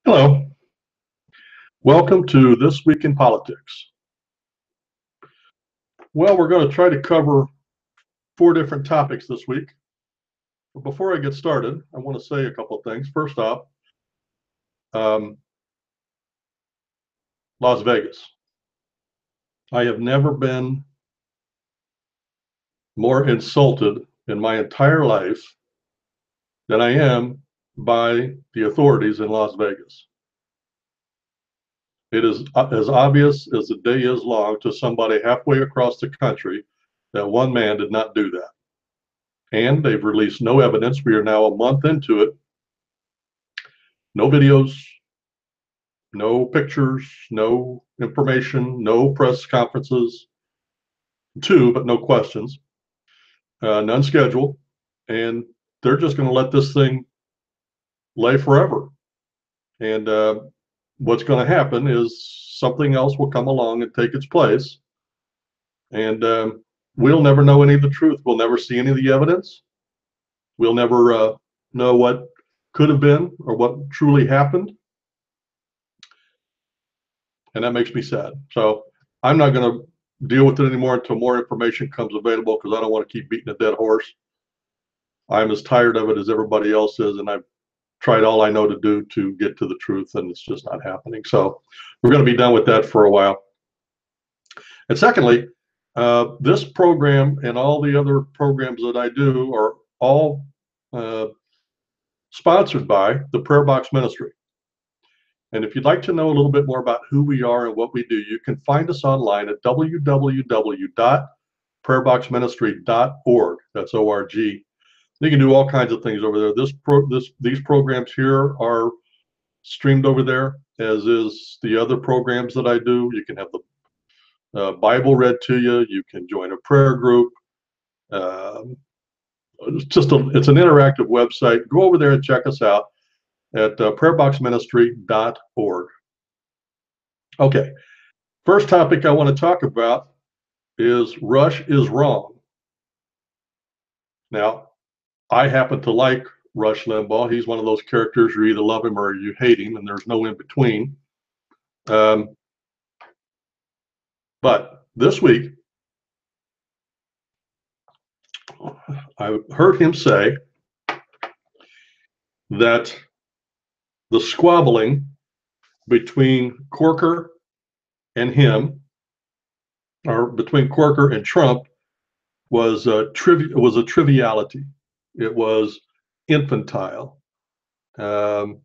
Hello. Welcome to This Week in Politics. Well, we're going to try to cover 4 different topics this week. But before I get started, I want to say a couple of things. First off, Las Vegas. I have never been more insulted in my entire life than I am by the authorities in Las Vegas. It is as obvious as the day is long to somebody halfway across the country that one man did not do that. And they've released no evidence. We are now a month into it. No videos, no pictures, no information, no press conferences. 2, but no questions. None scheduled. And they're just going to let this thing lay forever. And what's going to happen is something else will come along and take its place. And we'll never know any of the truth. We'll never see any of the evidence. We'll never know what could have been or what truly happened. And that makes me sad. So I'm not going to deal with it anymore until more information comes available, because I don't want to keep beating a dead horse. I'm as tired of it as everybody else is, and I've tried all I know to do to get to the truth, and it's just not happening. So we're going to be done with that for a while. And secondly, this program and all the other programs that I do are all sponsored by the Prayer Box Ministry. And if you'd like to know a little bit more about who we are and what we do, you can find us online at www.prayerboxministry.org. That's O-R-G. You can do all kinds of things over there. These programs here are streamed over there, as is the other programs that I do. You can have the Bible read to you. You can join a prayer group. It's an interactive website. Go over there and check us out at prayerboxministry.org. Okay, first topic I want to talk about is Rush is wrong. Now, I happen to like Rush Limbaugh. He's one of those characters, you either love him or you hate him, and there's no in between. But this week, I heard him say that the squabbling between Corker and him, or between Corker and Trump, was a triviality. It was infantile. And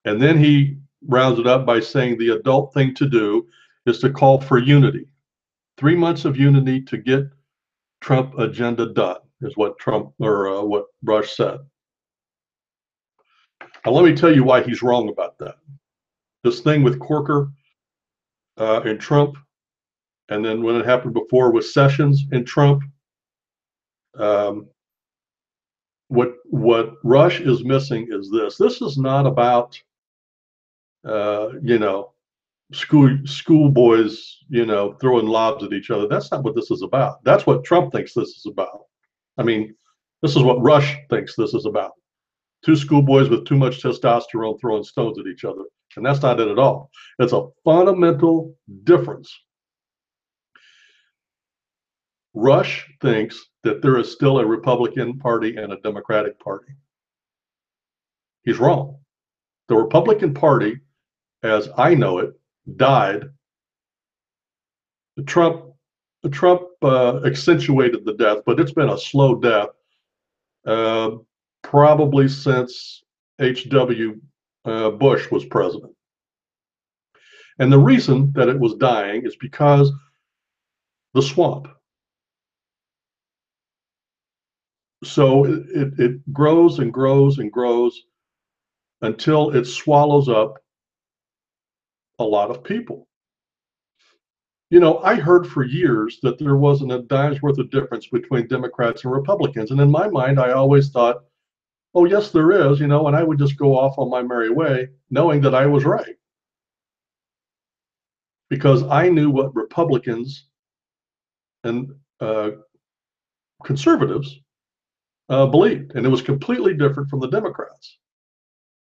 then he rounds it up by saying the adult thing to do is to call for unity. 3 months of unity to get Trump agenda done is what what Rush said. Now, let me tell you why he's wrong about that. This thing with Corker and Trump, and then when it happened before with Sessions and Trump, what Rush is missing is this. This is not about schoolboys throwing lobs at each other. That's not what this is about. That's what Trump thinks this is about. I mean, this is what Rush thinks this is about. 2 schoolboys with too much testosterone throwing stones at each other. And that's not it at all. It's a fundamental difference. Rush thinks that there is still a Republican Party and a Democratic Party. He's wrong. The Republican Party, as I know it, died. Trump accentuated the death, but it's been a slow death, probably since H.W. Bush was president. And the reason that it was dying is because the swamp. So it grows and grows and grows until it swallows up a lot of people. I heard for years that there wasn't a dime's worth of difference between Democrats and Republicans. And in my mind, I always thought, oh, yes, there is, and I would just go off on my merry way, knowing that I was right. Because I knew what Republicans and conservatives believed, and it was completely different from the Democrats.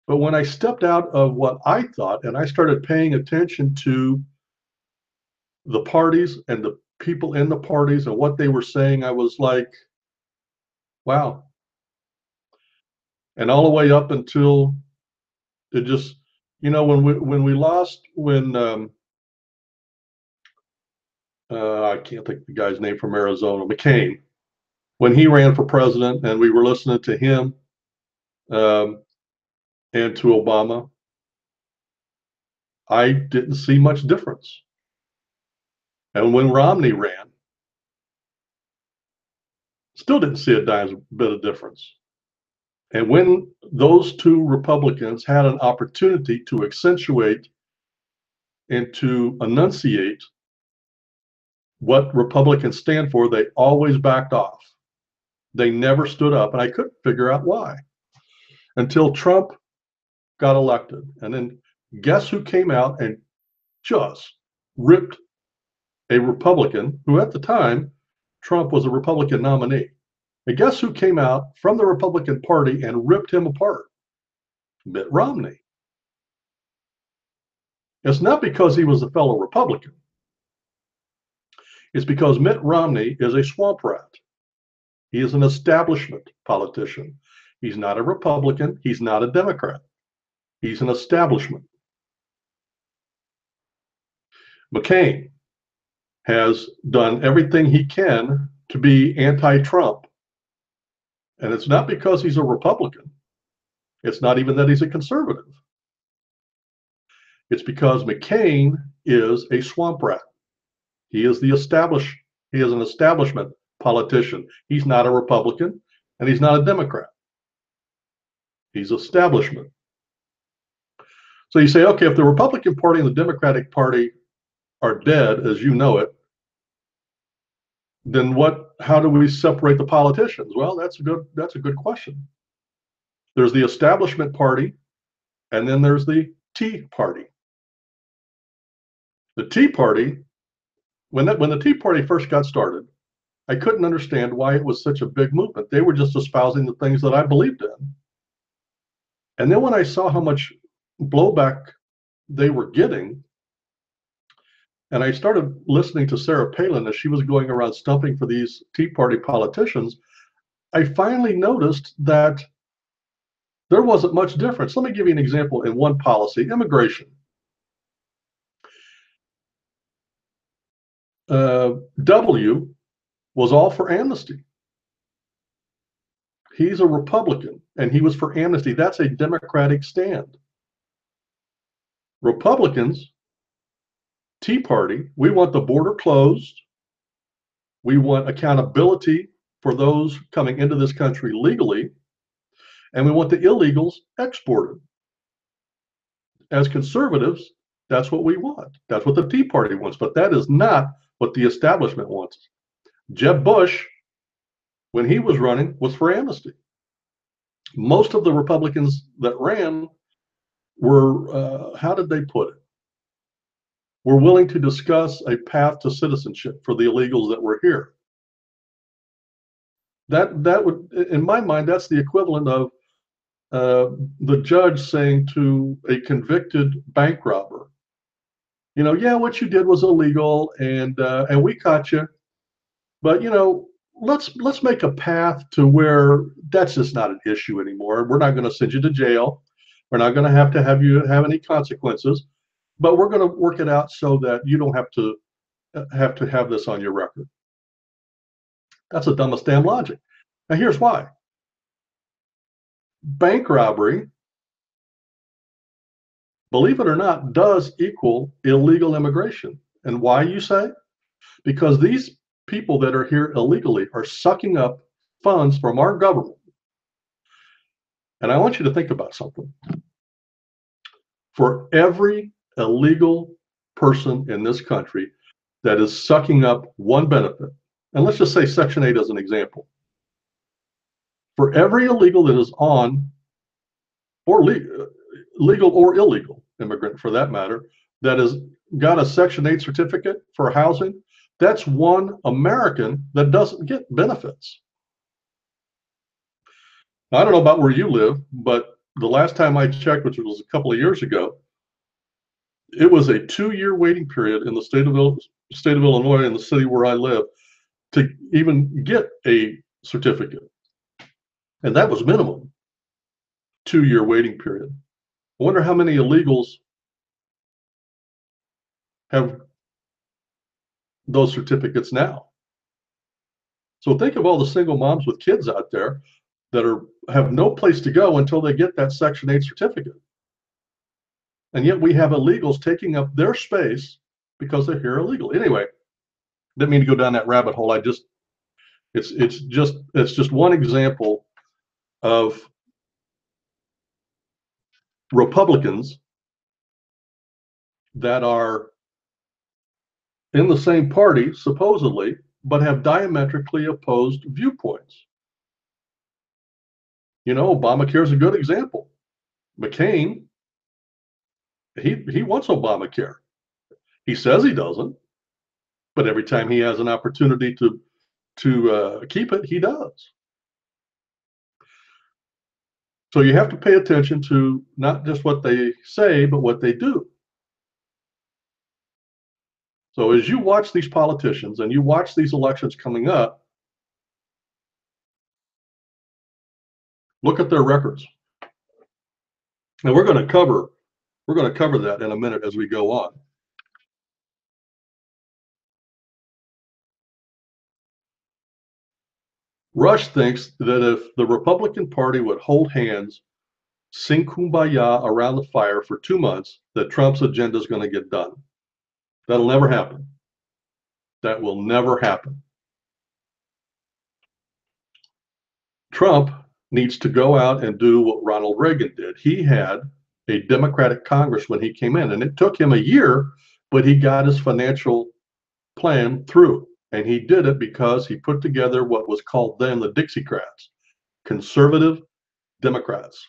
But when I stepped out of what I thought and I started paying attention to the parties and the people in the parties and what they were saying, I was like, wow. And all the way up until it just, when we lost, I can't think of the guy's name from Arizona, McCain, when he ran for president, and we were listening to him um, and to Obama, I didn't see much difference. And when Romney ran, still didn't see a dime bit of difference. And when those two Republicans had an opportunity to accentuate and to enunciate what Republicans stand for, they always backed off. They never stood up, and I couldn't figure out why until Trump got elected. And then guess who came out and just ripped a Republican who at the time, Trump was a Republican nominee. And guess who came out from the Republican Party and ripped him apart? Mitt Romney. It's not because he was a fellow Republican. It's because Mitt Romney is a swamp rat. He is an establishment politician. He's not a Republican. He's not a Democrat. He's an establishment. McCain has done everything he can to be anti-Trump. And it's not because he's a Republican. It's not even that he's a conservative. It's because McCain is a swamp rat. He is an establishment politician. He's not a Republican, and he's not a Democrat. He's establishment. So you say, okay, if the Republican Party and the Democratic Party are dead as you know it, then how do we separate the politicians? Well, that's a good question. There's the establishment party, and then there's the Tea Party. The Tea Party, when the Tea Party first got started, I couldn't understand why it was such a big movement. They were just espousing the things that I believed in. And then when I saw how much blowback they were getting, and I started listening to Sarah Palin as she was going around stumping for these Tea Party politicians, I finally noticed that there wasn't much difference. Let me give you an example in one policy, immigration. W was all for amnesty. He's a Republican, and he was for amnesty. That's a Democratic stand. Republicans, Tea Party, we want the border closed. We want accountability for those coming into this country legally. And we want the illegals exported. As conservatives, that's what we want. That's what the Tea Party wants. But that is not what the establishment wants. Jeb Bush, when he was running, was for amnesty. Most of the Republicans that ran were, how did they put it? Were willing to discuss a path to citizenship for the illegals that were here. That would, in my mind, that's the equivalent of the judge saying to a convicted bank robber, yeah, what you did was illegal, and we caught you, but let's make a path to where that's just not an issue anymore. We're not going to send you to jail. We're not going to have you have any consequences, but we're going to work it out so that you don't have to have this on your record. That's the dumbest damn logic. Now here's why. Bank robbery, believe it or not, does equal illegal immigration. And why, you say? Because these people that are here illegally are sucking up funds from our government. And I want you to think about something. For every illegal person in this country that is sucking up one benefit, and let's just say Section 8 as an example, for every illegal that is on, or legal or illegal immigrant for that matter, that has got a Section 8 certificate for housing, that's one American that doesn't get benefits. I don't know about where you live, but the last time I checked, which was a couple of years ago, it was a 2-year waiting period in the state of Illinois, in the city where I live, to even get a certificate. And that was minimum 2-year waiting period. I wonder how many illegals have those certificates now. So think of all the single moms with kids out there that have no place to go until they get that Section 8 certificate. And yet we have illegals taking up their space because they're here illegally. Anyway, didn't mean to go down that rabbit hole. It's just one example of Republicans that are in the same party, supposedly, but have diametrically opposed viewpoints. You know, Obamacare is a good example. McCain, he wants Obamacare. He says he doesn't, but every time he has an opportunity to keep it, he does. So you have to pay attention to not just what they say, but what they do. So as you watch these politicians and you watch these elections coming up, look at their records. And we're going to cover that in a minute as we go on. Rush thinks that if the Republican Party would hold hands, sing kumbaya around the fire for 2 months, that Trump's agenda is going to get done. That'll never happen. That will never happen. Trump needs to go out and do what Ronald Reagan did. He had a Democratic Congress when he came in, and it took him a year, but he got his financial plan through. And he did it because he put together what was called then the Dixiecrats, conservative Democrats,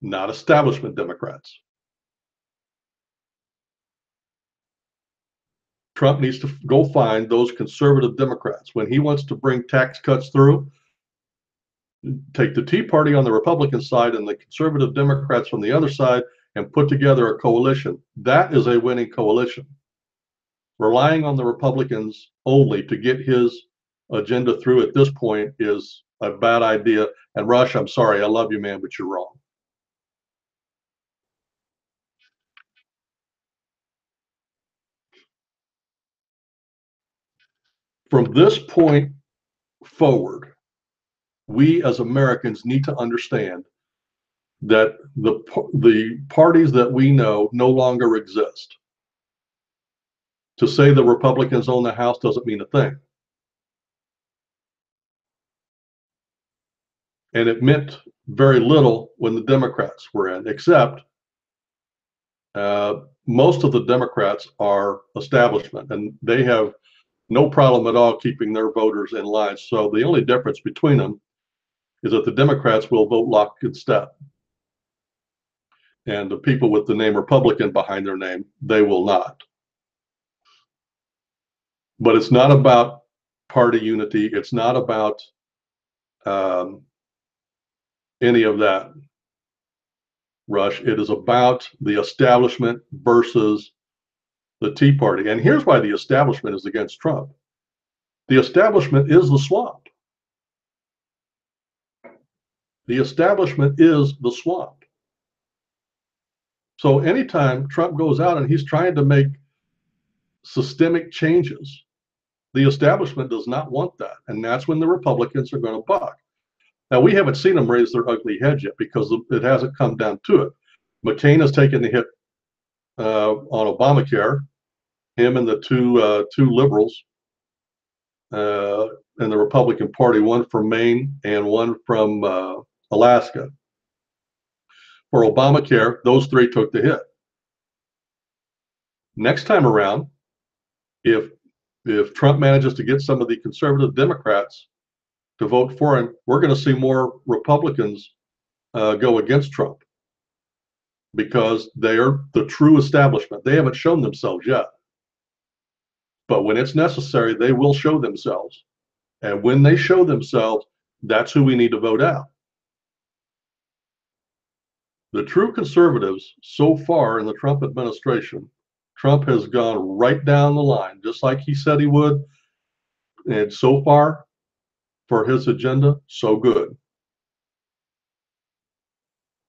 not establishment Democrats. Trump needs to go find those conservative Democrats. When he wants to bring tax cuts through, take the Tea Party on the Republican side and the conservative Democrats on the other side and put together a coalition. That is a winning coalition. Relying on the Republicans only to get his agenda through at this point is a bad idea. And Rush, I'm sorry, I love you, man, but you're wrong. From this point forward, we as Americans need to understand that the parties that we know no longer exist. To say the Republicans own the House doesn't mean a thing. And it meant very little when the Democrats were in, except most of the Democrats are establishment, and they have no problem at all keeping their voters in line. So the only difference between them is that the Democrats will vote lock and step. And the people with the name Republican behind their name, they will not. But it's not about party unity. It's not about any of that, Rush. It is about the establishment versus the Tea Party. And here's why the establishment is against Trump. The establishment is the swamp. The establishment is the swamp. So anytime Trump goes out and he's trying to make systemic changes, the establishment does not want that. And that's when the Republicans are going to buck. Now, we haven't seen them raise their ugly head yet because it hasn't come down to it. McCain has taken the hit on Obamacare, him and the two liberals in the Republican Party, one from Maine and one from Alaska. For Obamacare, those three took the hit. Next time around, if Trump manages to get some of the conservative Democrats to vote for him, we're going to see more Republicans go against Trump because they are the true establishment. They haven't shown themselves yet. But when it's necessary, they will show themselves. And when they show themselves, that's who we need to vote out. The true conservatives so far in the Trump administration, Trump has gone right down the line, just like he said he would. And so far, for his agenda, so good.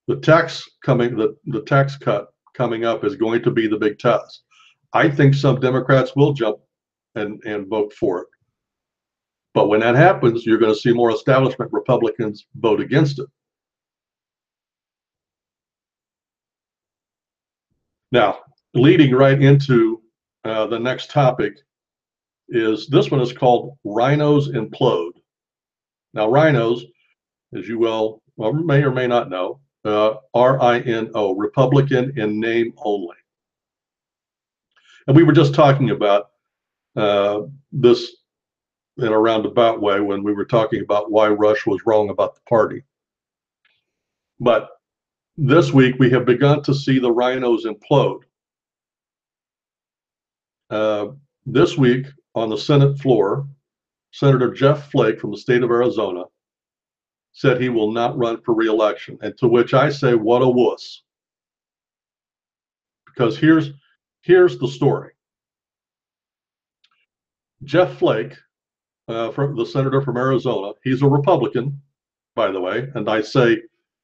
The tax cut coming up is going to be the big test. I think some Democrats will jump and vote for it. But when that happens, you're going to see more establishment Republicans vote against it. Now, leading right into the next topic is this one is called RINOS implode. Now, RINOS, as you may or may not know, RINO, Republican in name only. And we were just talking about this in a roundabout way when we were talking about why Rush was wrong about the party. But this week we have begun to see the RINOs implode. This week on the Senate floor, Senator Jeff Flake from the state of Arizona said he will not run for re-election, and to which I say, what a wuss. Because here's the story. Jeff Flake, from the senator from Arizona, he's a Republican, by the way, and I say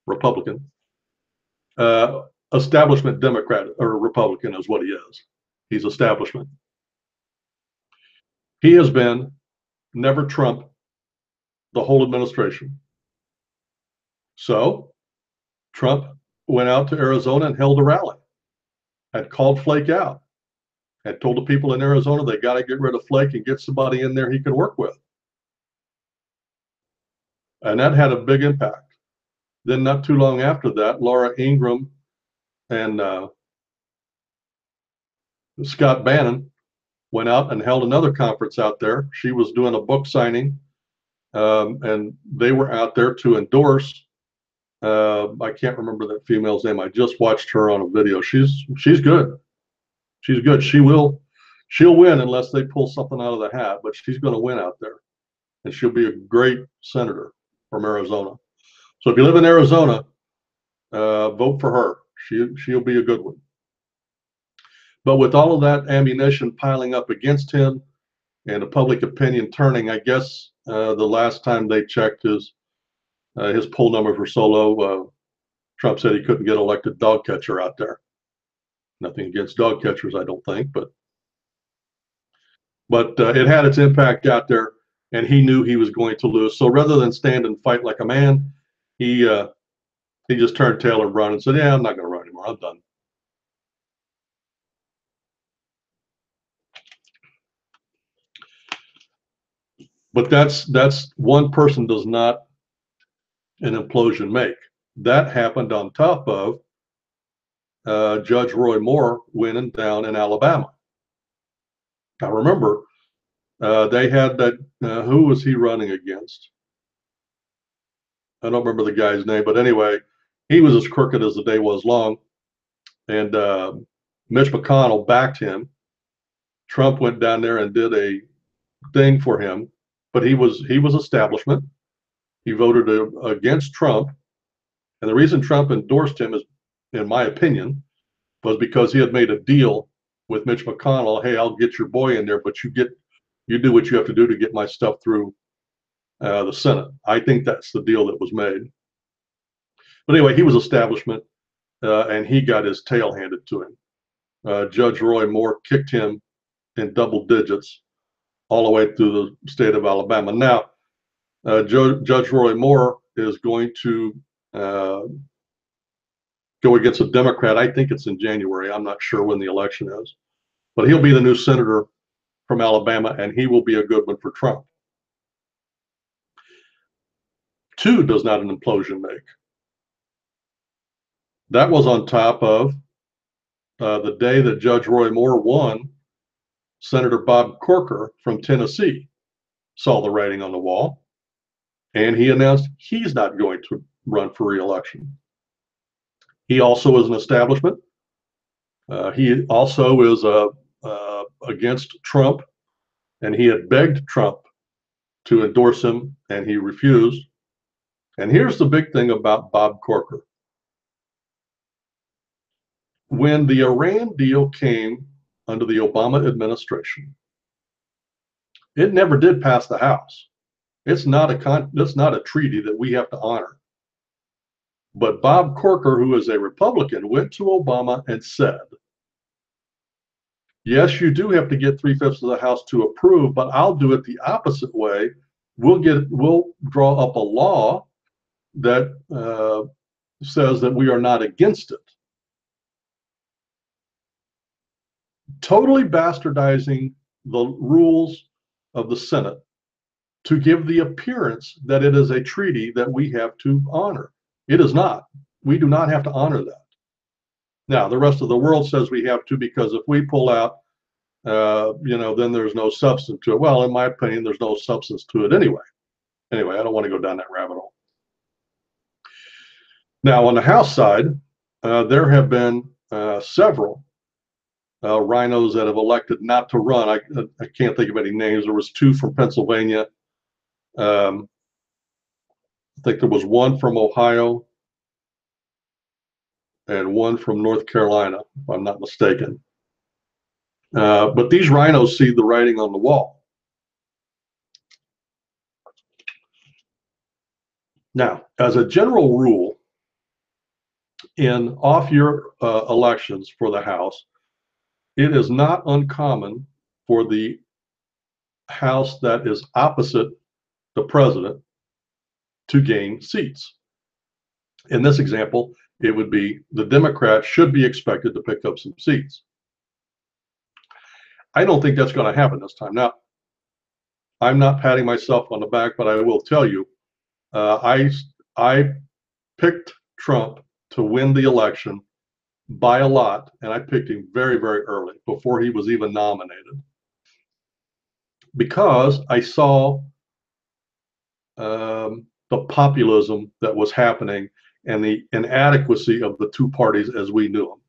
Republican. Establishment Democrat or Republican is what he is. He's establishment. He has been never Trump the whole administration. So Trump went out to Arizona and held a rally, had called Flake out, had told the people in Arizona they got to get rid of Flake and get somebody in there he can work with. And that had a big impact. Then not too long after that, Laura Ingraham and Scott Bannon went out and held another conference out there. She was doing a book signing, and they were out there to endorse. I can't remember that female's name. I just watched her on a video. She's good. She's good. She'll win unless they pull something out of the hat, but she's going to win out there, and she'll be a great senator from Arizona. So if you live in Arizona, vote for her. She'll be a good one. But with all of that ammunition piling up against him and the public opinion turning, I guess the last time they checked his poll numbers were so low, Trump said he couldn't get elected dog catcher out there. Nothing against dog catchers, I don't think, but it had its impact out there, and he knew he was going to lose. So rather than stand and fight like a man, he just turned tail and run and said, "Yeah, I'm not going to run anymore. I'm done." But that's one person does not an implosion make. That happened on top of Judge Roy Moore winning down in Alabama. Now remember, they had that. Who was he running against? I don't remember the guy's name, but anyway, he was as crooked as the day was long, and Mitch McConnell backed him. Trump went down there and did a thing for him, but he was establishment. He voted against Trump, and the reason Trump endorsed him is, in my opinion, was because he had made a deal with Mitch McConnell. Hey, I'll get your boy in there, but you do what you have to do to get my stuff through the Senate. I think that's the deal that was made. But anyway, he was establishment, and he got his tail handed to him. Judge Roy Moore kicked him in double digits all the way through the state of Alabama. Now, Judge Roy Moore is going to go against a Democrat. I think it's in January. I'm not sure when the election is, but he'll be the new senator from Alabama, and he will be a good one for Trump. 2 does not an implosion make. That was on top of the day that Judge Roy Moore won. Senator Bob Corker from Tennessee saw the writing on the wall, and he announced he's not going to run for re-election. He also is an establishment. He also is against Trump, and he had begged Trump to endorse him, and he refused. And here's the big thing about Bob Corker. When the Iran deal came under the Obama administration, it never did pass the House. It's not a treaty that we have to honor. But Bob Corker, who is a Republican, went to Obama and said, yes, you do have to get 3/5 of the House to approve, but I'll do it the opposite way. We'll draw up a law that says that we are not against it. Totally bastardizing the rules of the Senate to give the appearance that it is a treaty that we have to honor. It is not. We do not have to honor that. Now, the rest of the world says we have to, because if we pull out, then there's no substance to it. Well, in my opinion, there's no substance to it anyway. Anyway, I don't want to go down that rabbit hole. Now, on the House side, there have been several RINOs that have elected not to run. I can't think of any names. There was 2 from Pennsylvania. I think there was 1 from Ohio and 1 from North Carolina, if I'm not mistaken. But these RINOs see the writing on the wall. Now, as a general rule, in off-year elections for the House, it is not uncommon for the House that is opposite the president to gain seats. In this example, it would be the Democrats should be expected to pick up some seats. I don't think that's going to happen this time. Now, I'm not patting myself on the back, but I will tell you, I picked Trump to win the election by a lot, and I picked him very, very early, before he was even nominated, because I saw the populism that was happening and the inadequacy of the 2 parties as we knew them.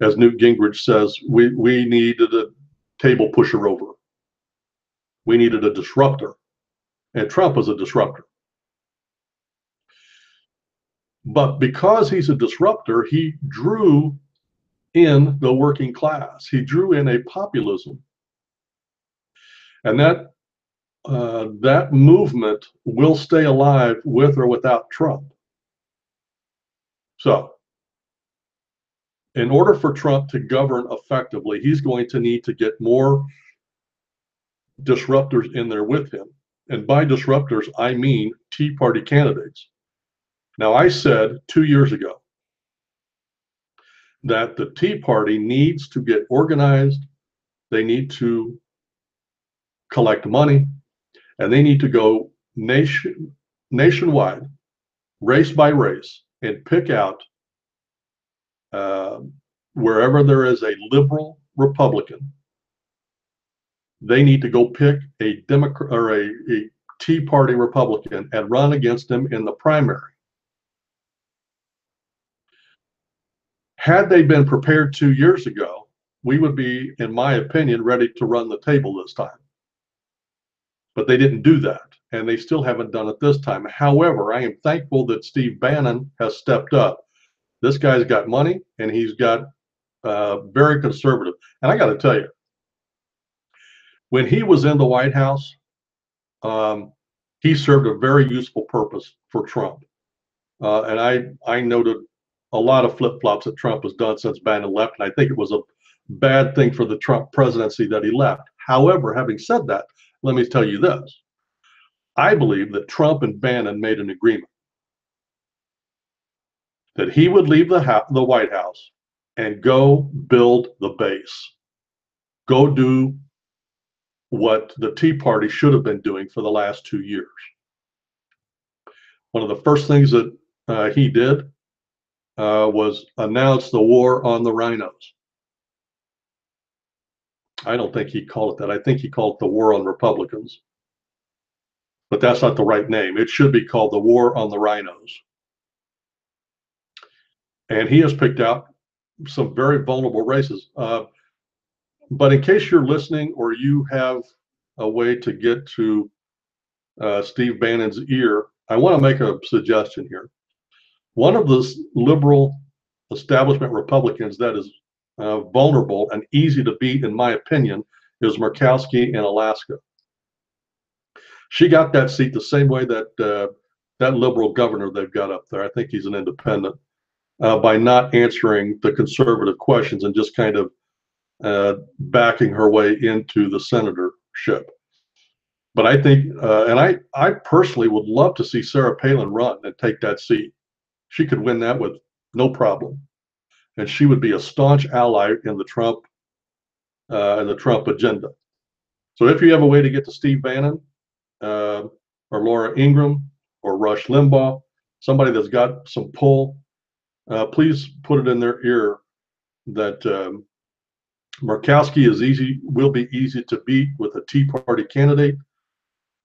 As Newt Gingrich says, we needed a table pusher over. We needed a disruptor, and Trump is a disruptor. But because he's a disruptor, he drew in the working class. He drew in a populism. And that movement will stay alive with or without Trump. So, in order for Trump to govern effectively, he's going to need to get more disruptors in there with him. And by disruptors, I mean Tea Party candidates. Now, I said 2 years ago that the Tea Party needs to get organized, they need to collect money, and they need to go nationwide, race by race, and pick out wherever there is a liberal Republican, they need to go pick a Democrat or a Tea Party Republican and run against him in the primary. Had they been prepared 2 years ago, we would be, in my opinion, ready to run the table this time. But they didn't do that, and they still haven't done it this time. However, I am thankful that Steve Bannon has stepped up. This guy's got money, and he's got very conservative. And I got to tell you, when he was in the White House, he served a very useful purpose for Trump. And I noted a lot of flip-flops that Trump has done since Bannon left, and I think it was a bad thing for the Trump presidency that he left. However, having said that, let me tell you this. I believe that Trump and Bannon made an agreement that he would leave the White House and go build the base. Go do what the Tea Party should have been doing for the last 2 years. One of the first things that he did was announce the war on the RINOS. I don't think he called it that. I think he called it the war on Republicans. But that's not the right name. It should be called the war on the RINOS. And he has picked out some very vulnerable races. But in case you're listening or you have a way to get to Steve Bannon's ear, I want to make a suggestion here. One of the liberal establishment Republicans that is vulnerable and easy to beat, in my opinion, is Murkowski in Alaska. She got that seat the same way that that liberal governor they've got up there, I think he's an independent, by not answering the conservative questions and just kind of backing her way into the senatorship. But I think, and I personally would love to see Sarah Palin run and take that seat. She could win that with no problem, and she would be a staunch ally in the Trump agenda. So if you have a way to get to Steve Bannon or Laura Ingraham or Rush Limbaugh, somebody that's got some pull, please put it in their ear that Murkowski will be easy to beat with a Tea Party candidate,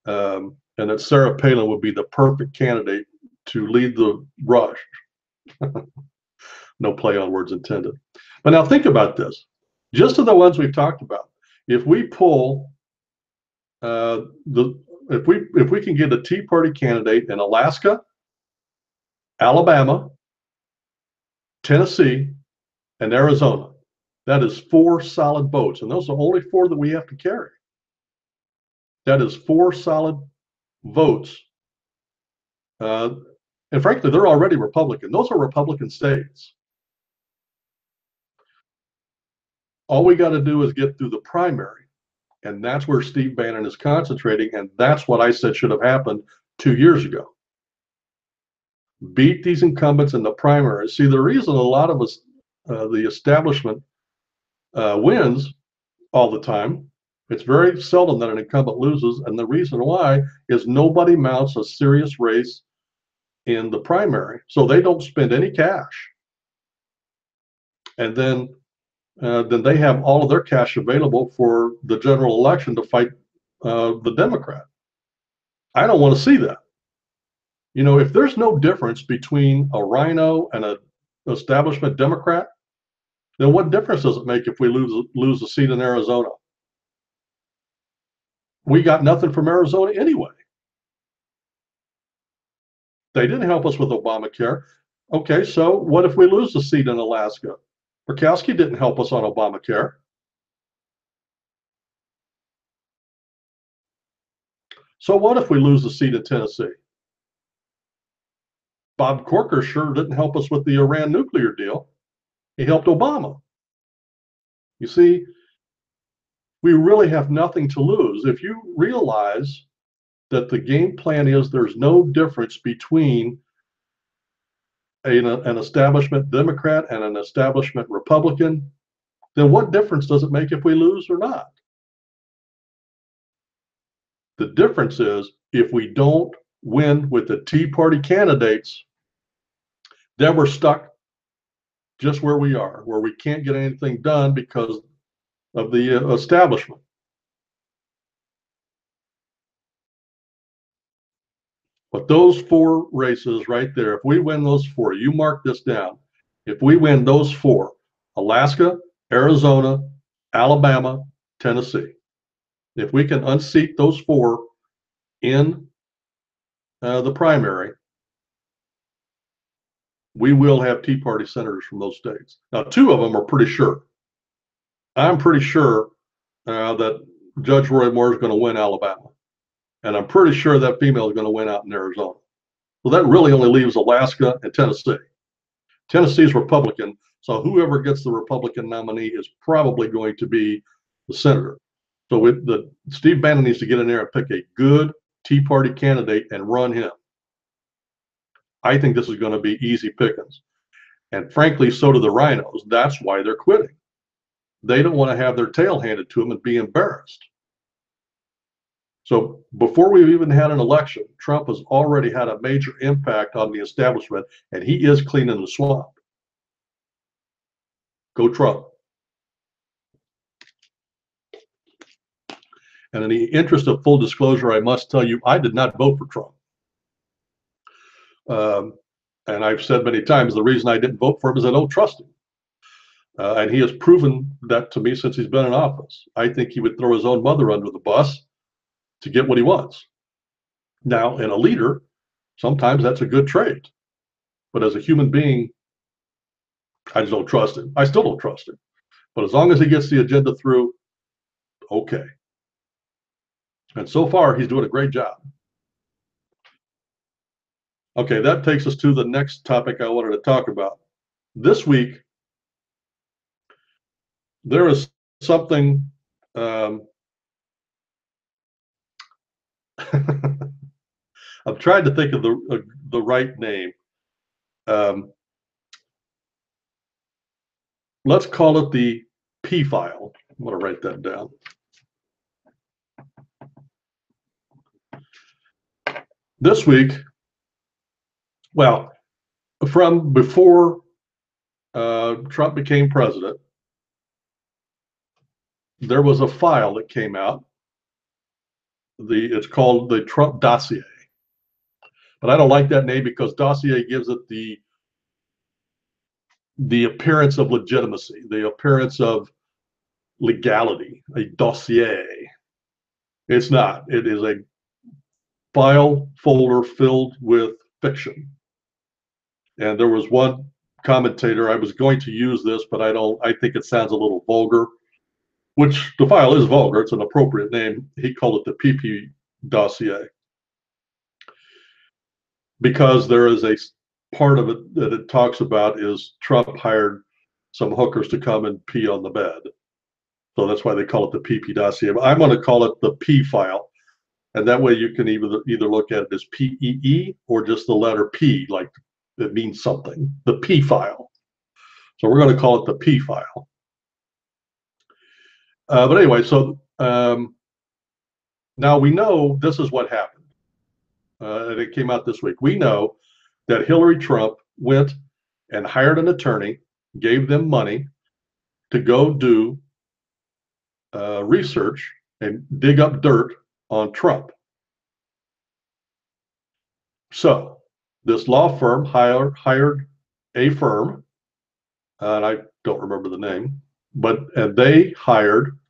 and that Sarah Palin would be the perfect candidate to lead the rush. No play on words intended. But now think about this. Just of the ones we've talked about, if we pull if we can get a Tea Party candidate in Alaska, Alabama, Tennessee, and Arizona, that is 4 solid votes, and those are only 4 that we have to carry. That is 4 solid votes. And frankly, they're already Republican. Those are Republican states. All we got to do is get through the primary, and that's where Steve Bannon is concentrating, and that's what I said should have happened 2 years ago. Beat these incumbents in the primary. See, the reason a lot of us, the establishment, wins all the time, it's very seldom that an incumbent loses, and the reason why is nobody mounts a serious race in the primary, so they don't spend any cash, and then they have all of their cash available for the general election to fight the Democrat. I don't want to see that. You know, if there's no difference between a RINO and an establishment Democrat, then what difference does it make if we lose a seat in Arizona? We got nothing from Arizona anyway. They didn't help us with Obamacare. Okay, so what if we lose the seat in Alaska? Murkowski didn't help us on Obamacare. So what if we lose the seat in Tennessee? Bob Corker sure didn't help us with the Iran nuclear deal. He helped Obama. You see, we really have nothing to lose. If you realize that the game plan is there's no difference between an establishment Democrat and an establishment Republican, then what difference does it make if we lose or not? The difference is if we don't win with the Tea Party candidates, then we're stuck just where we are, where we can't get anything done because of the establishment. But those 4 races right there, if we win those 4, you mark this down. If we win those 4, Alaska, Arizona, Alabama, Tennessee, if we can unseat those 4 in the primary, we will have Tea Party senators from those states. Now, 2 of them are pretty sure. I'm pretty sure that Judge Roy Moore is going to win Alabama. And I'm pretty sure that female is going to win out in Arizona. So that really only leaves Alaska and Tennessee. Tennessee is Republican, so whoever gets the Republican nominee is probably going to be the senator. So Steve Bannon needs to get in there and pick a good Tea Party candidate and run him. I think this is going to be easy pickings. And frankly, so do the RINOs. That's why they're quitting. They don't want to have their tail handed to them and be embarrassed. So before we've even had an election, Trump has already had a major impact on the establishment, and he is cleaning the swamp. Go Trump. And in the interest of full disclosure, I must tell you, I did not vote for Trump. And I've said many times, the reason I didn't vote for him is I don't trust him. And he has proven that to me since he's been in office. I think he would throw his own mother under the bus to get what he wants. Now, in a leader, sometimes that's a good trait. But as a human being, I just don't trust him. I still don't trust him. But as long as he gets the agenda through, okay. And so far, he's doing a great job. Okay, that takes us to the next topic I wanted to talk about. This week, there is something. I'm trying to think of the right name. Um, let's call it the P file. I'm going to write that down. This week, well, from before Trump became president, there was a file that came out. It's called the Trump dossier. But I don't like that name because dossier gives it the appearance of legitimacy, the appearance of legality, a dossier. It's not. It is a file folder filled with fiction. And there was one commentator, I was going to use this, but I think it sounds a little vulgar, which the file is vulgar. It's an appropriate name. He called it the PP dossier because there is a part of it that it talks about is Trump hired some hookers to come and pee on the bed. So that's why they call it the PP dossier. But I'm going to call it the P file. And that way you can either look at it as PEE or just the letter P, like it means something, the P file. So we're going to call it the P file. But anyway, so now we know this is what happened. And it came out this week. We know that Hillary Trump went and hired an attorney, gave them money to go do research and dig up dirt on Trump. So this law firm hired a firm, and I don't remember the name, and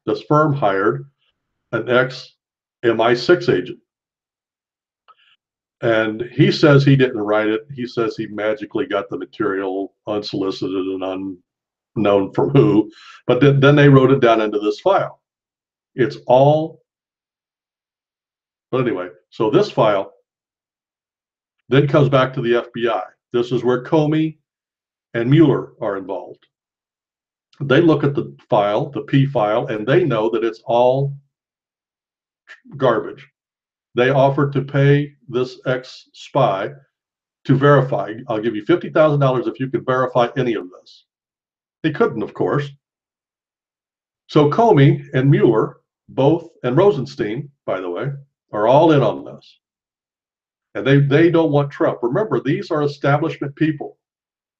this firm hired an ex-MI6 agent. And he says he didn't write it. He says he magically got the material unsolicited and unknown from who, but then they wrote it down into this file. It's all, but anyway, so this file then comes back to the FBI. This is where Comey and Mueller are involved. They look at the file, the P file, and they know that it's all garbage. They offered to pay this ex-spy to verify. I'll give you $50,000 if you can verify any of this. They couldn't, of course. So Comey and Mueller, both, and Rosenstein, by the way, are all in on this. And they don't want Trump. Remember, these are establishment people.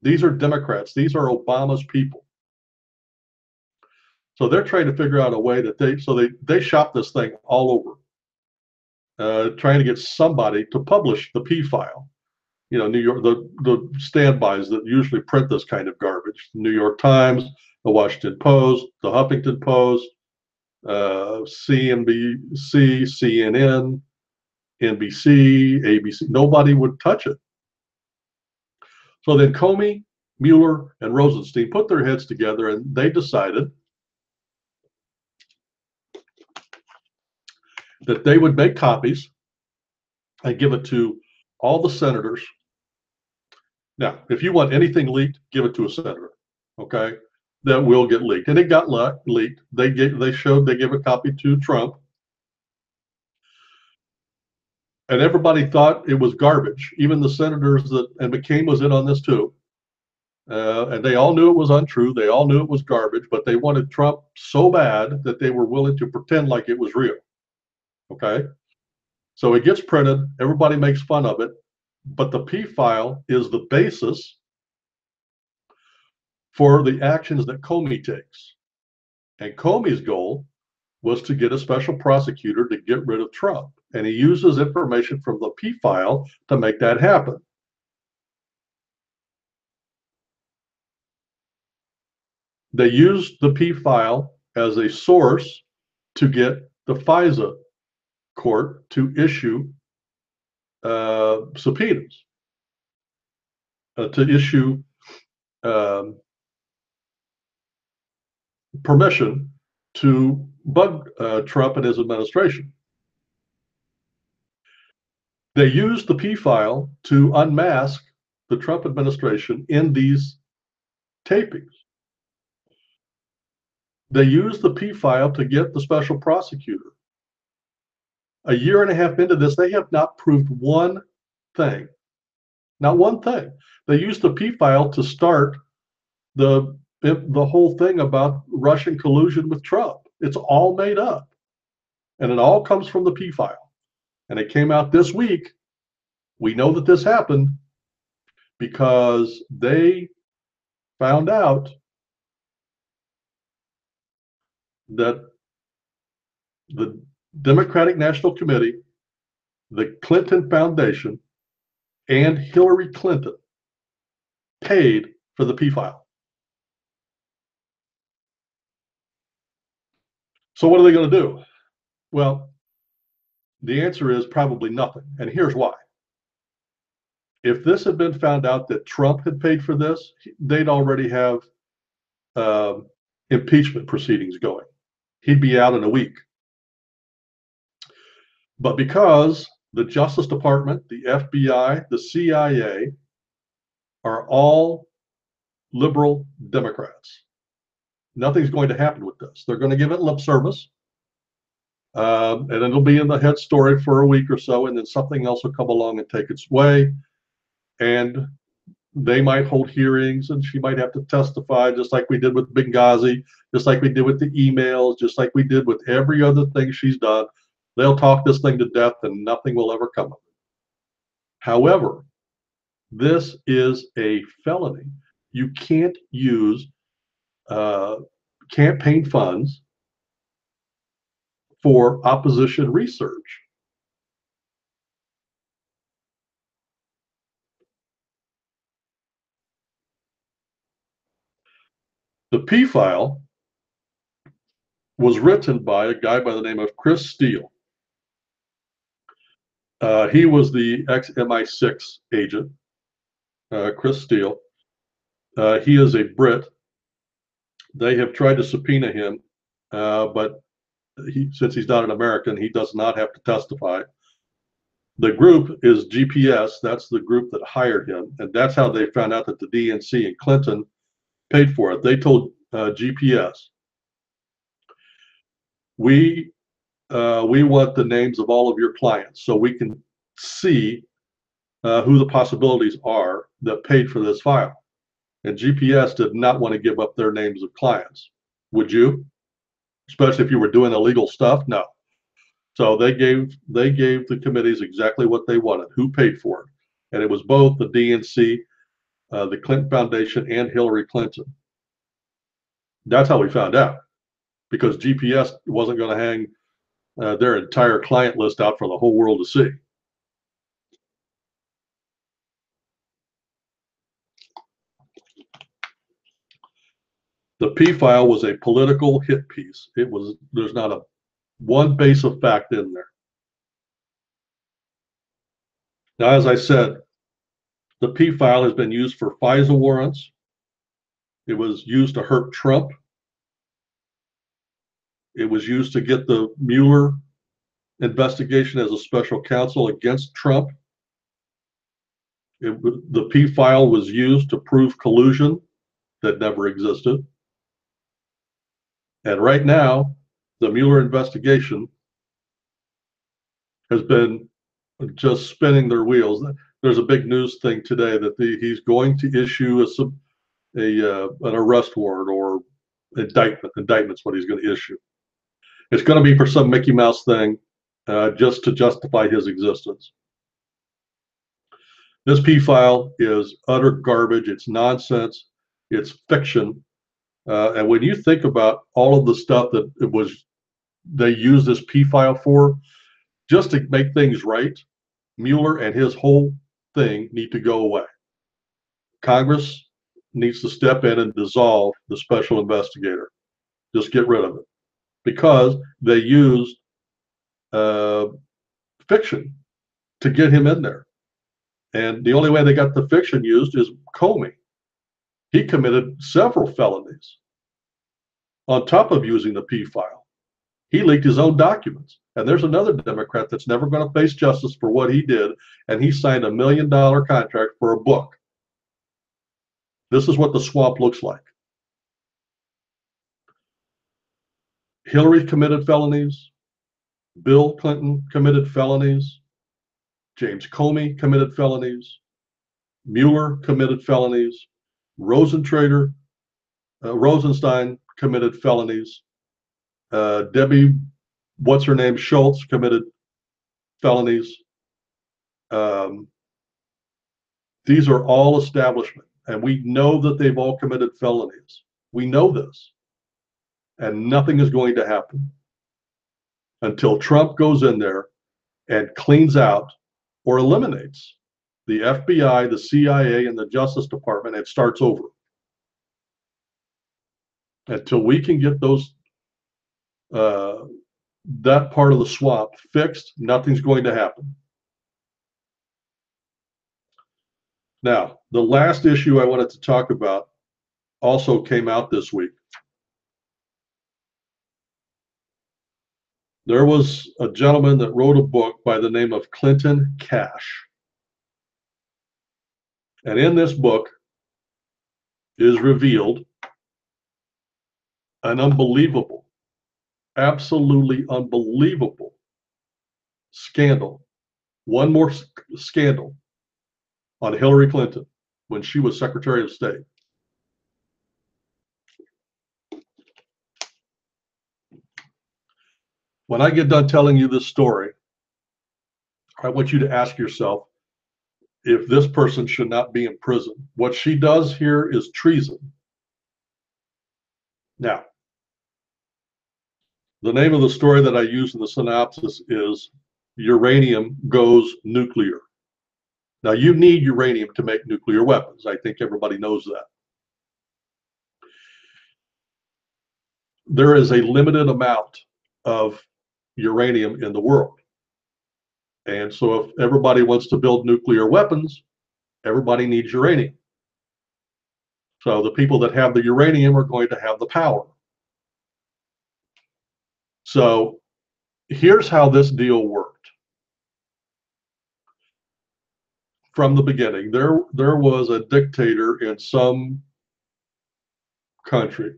These are Democrats. These are Obama's people. So they're trying to figure out a way that they shop this thing all over, trying to get somebody to publish the P file. You know, New York, the standbys that usually print this kind of garbage: the New York Times, the Washington Post, the Huffington Post, CNBC, CNN, NBC, ABC. Nobody would touch it. So then Comey, Mueller, and Rosenstein put their heads together and they decided that they would make copies and give it to all the senators. Now, if you want anything leaked, give it to a senator, okay? That will get leaked. And it got leaked. They gave a copy to Trump. And everybody thought it was garbage. Even the senators and McCain was in on this too. And they all knew it was untrue. They all knew it was garbage, but they wanted Trump so bad that they were willing to pretend like it was real. Okay. So it gets printed. Everybody makes fun of it. But the P file is the basis for the actions that Comey takes. And Comey's goal was to get a special prosecutor to get rid of Trump. And he uses information from the P file to make that happen. They used the P file as a source to get the FISA court to issue subpoenas to issue permission to bug Trump and his administration. They used the P file to unmask the Trump administration in these tapings. They used the P file to get the special prosecutor. A year and a half into this, they have not proved one thing. Not one thing. They used the P file to start the whole thing about Russian collusion with Trump. It's all made up. And it all comes from the P file. And it came out this week. We know that this happened because they found out that the Democratic National Committee, the Clinton Foundation, and Hillary Clinton paid for the P file. So what are they going to do? Well, the answer is probably nothing. And here's why. If this had been found out that Trump had paid for this, they'd already have impeachment proceedings going. He'd be out in a week. But because the Justice Department, the FBI, the CIA are all liberal Democrats, nothing's going to happen with this. They're going to give it lip service. And it'll be in the head story for a week or so, and then something else will come along and take its way. And they might hold hearings, and she might have to testify, just like we did with Benghazi, just like we did with the emails, just like we did with every other thing she's done. They'll talk this thing to death, and nothing will ever come of it. However, this is a felony. You can't use campaign funds for opposition research. The P file was written by a guy by the name of Chris Steele. He was the ex-MI6 agent, Chris Steele. He is a Brit. They have tried to subpoena him, but since he's not an American, he does not have to testify. The group is GPS. That's the group that hired him, and that's how they found out that the DNC and Clinton paid for it. They told GPS, we want the names of all of your clients so we can see who the possibilities are that paid for this file. And GPS did not want to give up their names of clients. Would you? Especially if you were doing illegal stuff? No. So they gave the committees exactly what they wanted, who paid for it. And it was both the DNC, the Clinton Foundation, and Hillary Clinton. That's how we found out, because GPS wasn't going to hang their entire client list out for the whole world to see. The P file was a political hit piece. There's not a one base of fact in there. Now, as I said, the P file has been used for FISA warrants. It was used to hurt Trump. It was used to get the Mueller investigation as a special counsel against Trump. The P file was used to prove collusion that never existed. And right now, the Mueller investigation has been just spinning their wheels. There's a big news thing today that he's going to issue an arrest warrant or indictment. Indictment's what he's going to issue. It's going to be for some Mickey Mouse thing, just to justify his existence. This P file is utter garbage. It's nonsense. It's fiction. And when you think about all of the stuff that they used this P file for, just to make things right, Mueller and his whole thing need to go away. Congress needs to step in and dissolve the special investigator. Just get rid of it, because they used fiction to get him in there. And the only way they got the fiction used is Comey. He committed several felonies on top of using the P file. He leaked his own documents. And there's another Democrat that's never going to face justice for what he did, and he signed $1 million contract for a book. This is what the swamp looks like. Hillary committed felonies. Bill Clinton committed felonies. James Comey committed felonies. Mueller committed felonies. Rosenstein committed felonies. Debbie, what's her name, Schultz committed felonies. These are all establishment, and we know that they've all committed felonies. We know this, and nothing is going to happen until Trump goes in there and cleans out or eliminates the FBI, the CIA, and the Justice Department and starts over. Until we can get those that part of the swamp fixed, nothing's going to happen. Now, the last issue I wanted to talk about also came out this week. There was a gentleman that wrote a book by the name of Clinton Cash. And in this book is revealed an unbelievable, absolutely unbelievable scandal. One more scandal on Hillary Clinton when she was Secretary of State. When I get done telling you this story, I want you to ask yourself if this person should not be in prison. What she does here is treason. Now, the name of the story that I use in the synopsis is Uranium Goes Nuclear. Now, you need uranium to make nuclear weapons. I think everybody knows that. There is a limited amount of uranium in the world. And so if everybody wants to build nuclear weapons, everybody needs uranium. So the people that have the uranium are going to have the power. So here's how this deal worked. From the beginning, there was a dictator in some country,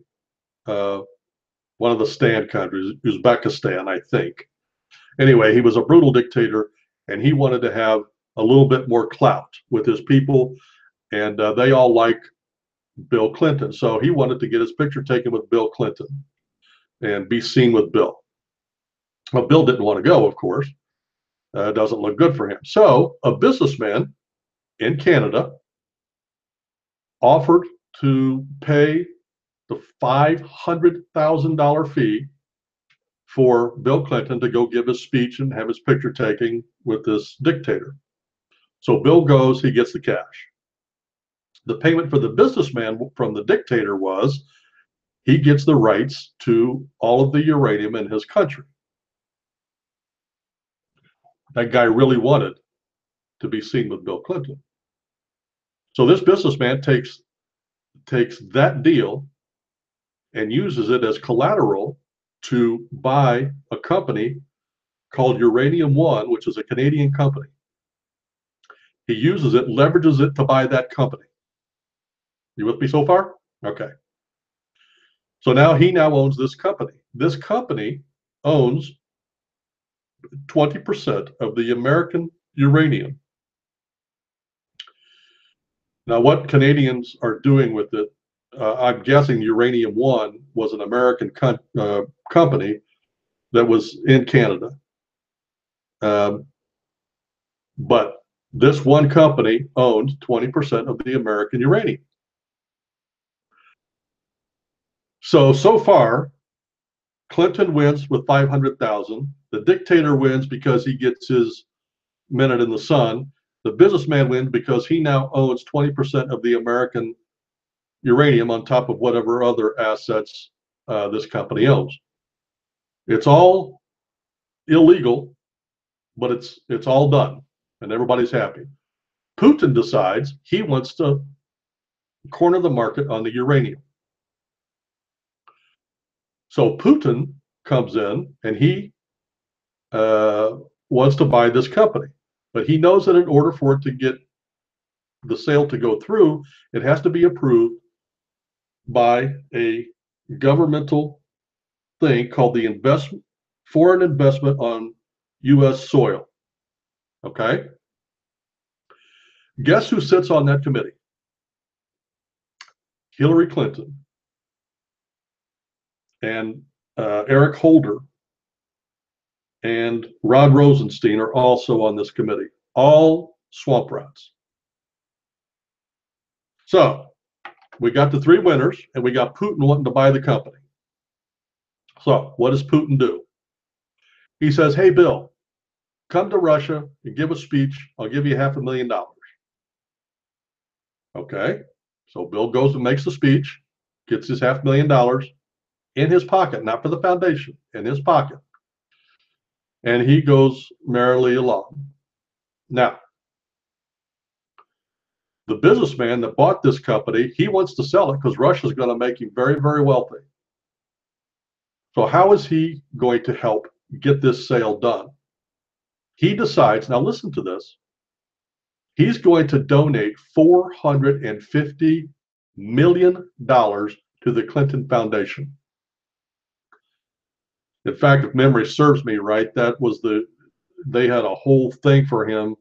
one of the stand countries, Uzbekistan, I think. Anyway, he was a brutal dictator, and he wanted to have a little bit more clout with his people, and they all like Bill Clinton. So he wanted to get his picture taken with Bill Clinton and be seen with Bill. Well, Bill didn't want to go, of course. It doesn't look good for him. So a businessman in Canada offered to pay the $500,000 fee for Bill Clinton to go give his speech and have his picture taken with this dictator. So Bill goes, he gets the cash. The payment for the businessman from the dictator was he gets the rights to all of the uranium in his country. That guy really wanted to be seen with Bill Clinton. So this businessman takes that deal and uses it as collateral to buy a company called Uranium One, which is a Canadian company. He uses it, leverages it to buy that company. You with me so far? Okay. So now he owns this company. This company owns 20% of the American uranium. Now, what Canadians are doing with it, I'm guessing Uranium One was an American company that was in Canada. But this one company owns 20% of the American uranium. So far, Clinton wins with 500,000. The dictator wins because he gets his minute in the sun. The businessman wins because he now owns 20% of the American uranium on top of whatever other assets this company owns. It's all illegal, but it's all done. and everybody's happy. Putin decides he wants to corner the market on the uranium. So Putin comes in and he wants to buy this company, but he knows that in order for it to get the sale to go through, it has to be approved by a governmental thing called the Foreign Investment on U.S. Soil. Okay? Guess who sits on that committee? Hillary Clinton and Eric Holder and Rod Rosenstein are also on this committee, all swamp rats. So we got the three winners, and we got Putin wanting to buy the company. So what does Putin do? He says, hey, Bill, come to Russia and give a speech. I'll give you $500,000. Okay. So Bill goes and makes the speech, gets his $500,000 in his pocket, not for the foundation, in his pocket. And he goes merrily along. Now, the businessman that bought this company, he wants to sell it because Russia's going to make him very, very wealthy. So how is he going to help get this sale done? He decides, now listen to this, he's going to donate $450 million to the Clinton Foundation. In fact, if memory serves me right, that was they had a whole thing for him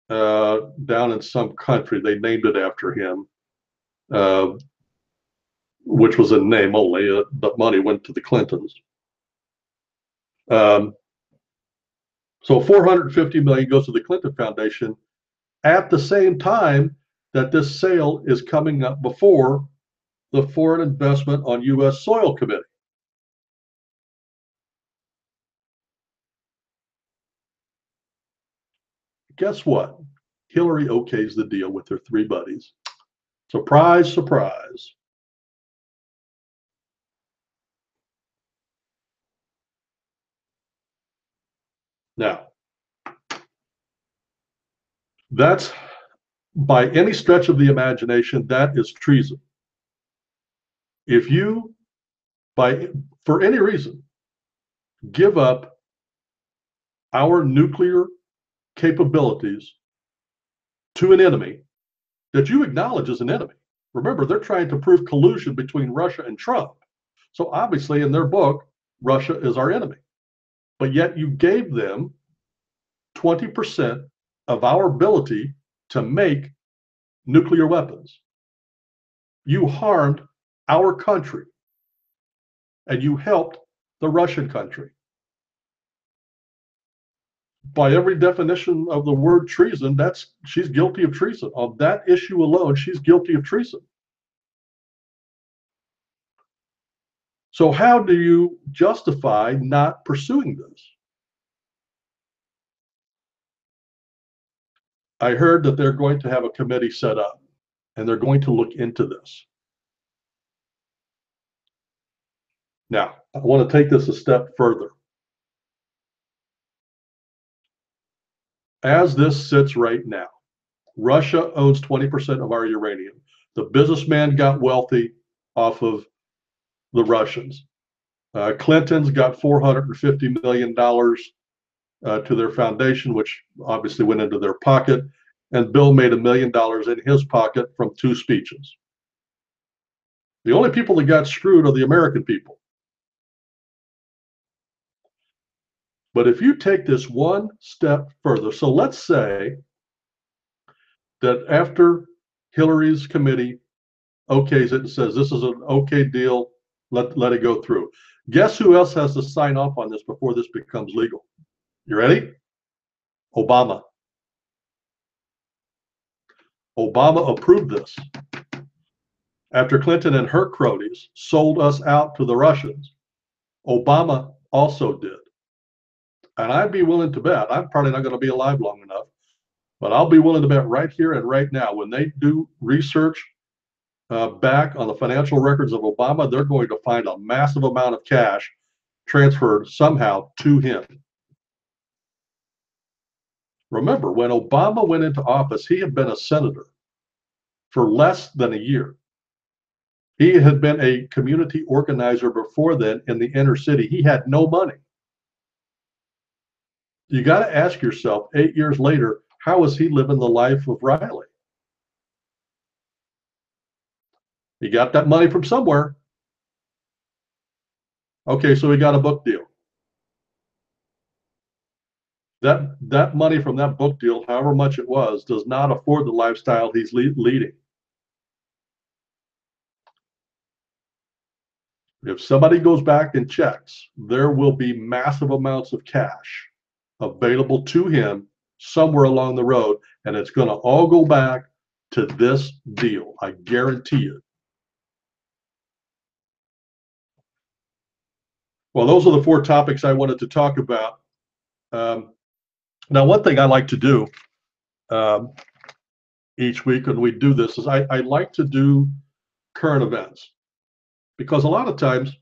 down in some country. They named it after him, which was a name only. The money went to the Clintons. So $450 million goes to the Clinton Foundation at the same time that this sale is coming up before the Foreign Investment on U.S. Soil Committee. Guess what? Hillary okays the deal with her three buddies. Surprise, surprise. Now, that's, by any stretch of the imagination, that is treason. If you, for any reason, give up our nuclear capabilities to an enemy that you acknowledge as an enemy. Remember, they're trying to prove collusion between Russia and Trump. So obviously, in their book, Russia is our enemy. But yet you gave them 20% of our ability to make nuclear weapons. You harmed our country, and you helped the Russian country. By every definition of the word treason, she's guilty of treason. On that issue alone, she's guilty of treason. So how do you justify not pursuing this? I heard that they're going to have a committee set up, and they're going to look into this. Now, I want to take this a step further. As this sits right now, Russia owns 20% of our uranium. The businessman got wealthy off of the Russians. Clinton's got $450 million to their foundation, which obviously went into their pocket. And Bill made $1 million in his pocket from 2 speeches. The only people that got screwed are the American people. But if you take this one step further, so let's say that after Hillary's committee okays it and says this is an okay deal, let it go through. Guess who else has to sign off on this before this becomes legal? You ready? Obama. Obama approved this. After Clinton and her cronies sold us out to the Russians, Obama also did. And I'd be willing to bet, I'm probably not going to be alive long enough, but I'll be willing to bet right here and right now, when they do research back on the financial records of Obama, they're going to find a massive amount of cash transferred somehow to him. Remember, when Obama went into office, he had been a senator for less than a year. He had been a community organizer before then in the inner city. He had no money. You got to ask yourself, 8 years later, how is he living the life of Riley? He got that money from somewhere. Okay, so he got a book deal. That money from that book deal, however much it was, does not afford the lifestyle he's leading. If somebody goes back and checks, there will be massive amounts of cash available to him somewhere along the road, and it's going to all go back to this deal. I guarantee it. Well, those are the 4 topics I wanted to talk about. Now, one thing I like to do each week when we do this is I like to do current events, because a lot of times,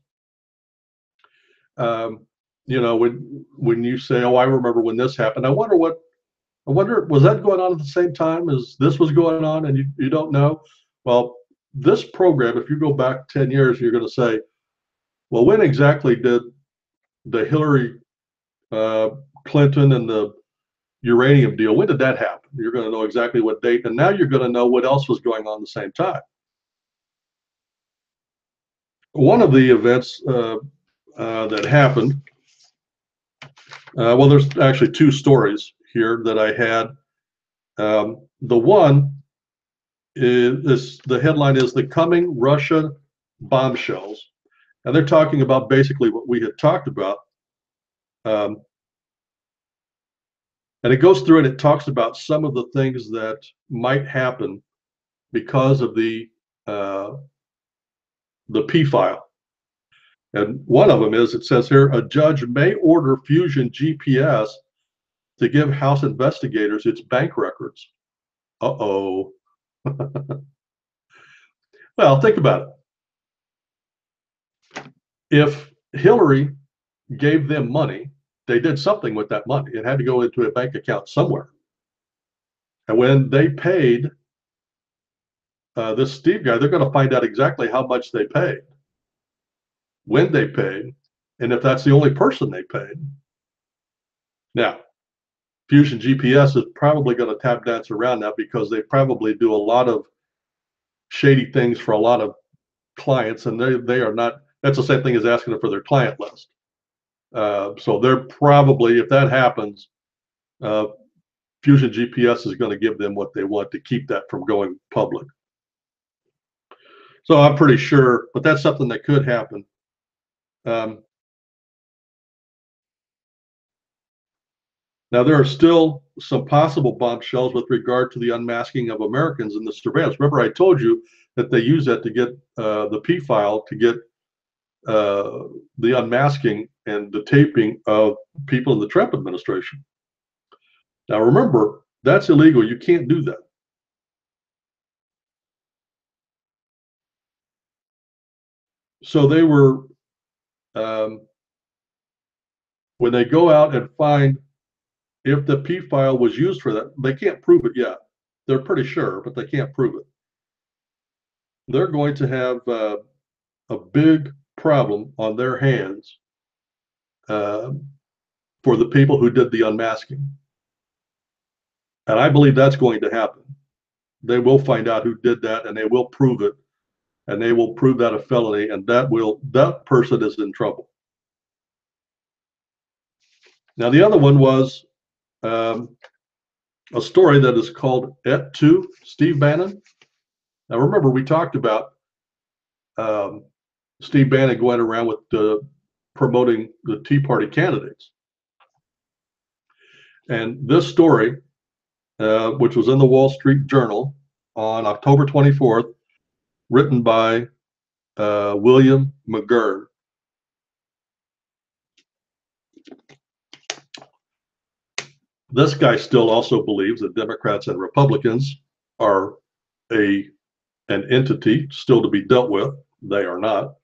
you know, when you say, "Oh, I remember when this happened," I wonder, was that going on at the same time as this was going on, and you don't know? Well, this program, if you go back 10 years, you're going to say, well, when exactly did the Hillary Clinton and the uranium deal, when did that happen? You're going to know exactly what date, and now you're going to know what else was going on at the same time. One of the events that happened, well, there's actually 2 stories here that I had. The one is, the headline is "The Coming Russia Bombshells," and they're talking about basically what we had talked about. And it goes through and it talks about some of the things that might happen because of the P file. And one of them is, it says here, a judge may order Fusion GPS to give House investigators its bank records. Uh-oh. Well, think about it. If Hillary gave them money, they did something with that money. It had to go into a bank account somewhere. And when they paid this Steve guy, they're going to find out exactly how much they paid, when they paid, and if that's the only person they paid. Now, Fusion GPS is probably going to tap dance around that, because they probably do a lot of shady things for a lot of clients, and they are not, that's the same thing as asking them for their client list. So they're probably, if that happens, Fusion GPS is going to give them what they want to keep that from going public. So I'm pretty sure, but that's something that could happen. Now, there are still some possible bombshells with regard to the unmasking of Americans in the surveillance. Remember, I told you that they use that to get the P file, to get the unmasking and the taping of people in the Trump administration. Now, remember, that's illegal. You can't do that. So they were, when they go out and find if the P file was used for that, they can't prove it yet. They're pretty sure, but they can't prove it. They're going to have a big problem on their hands for the people who did the unmasking. And I believe that's going to happen. They will find out who did that, and they will prove it, and they will prove that a felony, and that person is in trouble. Now, the other one was a story that is called Et Tu, Steve Bannon. Now, remember, we talked about Steve Bannon going around with promoting the Tea Party candidates. And this story, which was in the Wall Street Journal on October 24th, written by William McGurn. This guy still also believes that Democrats and Republicans are an entity still to be dealt with. They are not.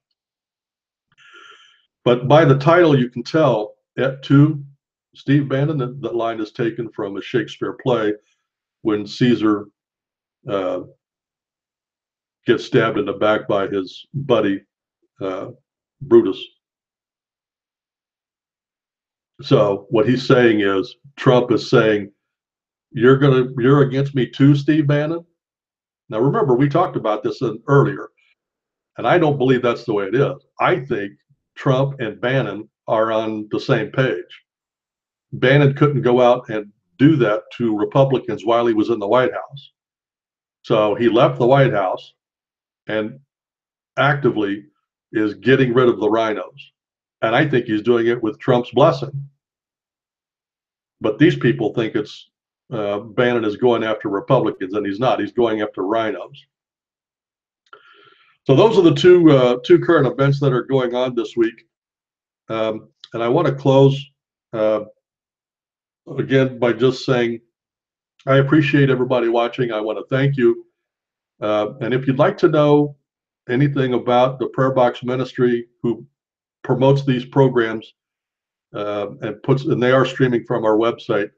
But by the title, you can tell, Et Tu, Steve Bannon, that line is taken from a Shakespeare play when Caesar gets stabbed in the back by his buddy, Brutus. So what he's saying is, Trump is saying, you're against me too, Steve Bannon. Now remember, we talked about this earlier, and I don't believe that's the way it is. I think Trump and Bannon are on the same page. Bannon couldn't go out and do that to Republicans while he was in the White House. So he left the White House and actively is getting rid of the RINOS. And I think he's doing it with Trump's blessing. But these people think it's Bannon is going after Republicans, and he's not. He's going after RINOS. So those are the two current events that are going on this week. And I want to close again by just saying I appreciate everybody watching. I want to thank you. And if you'd like to know anything about the Prayer Box Ministry, who promotes these programs and they are streaming from our website.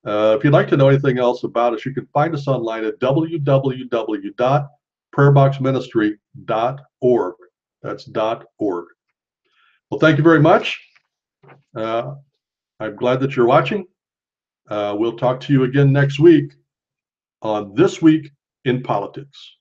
If you'd like to know anything else about us, you can find us online at www.prayerboxministry.org. That's .org. Well, thank you very much. I'm glad that you're watching. We'll talk to you again next week on This Week in Politics.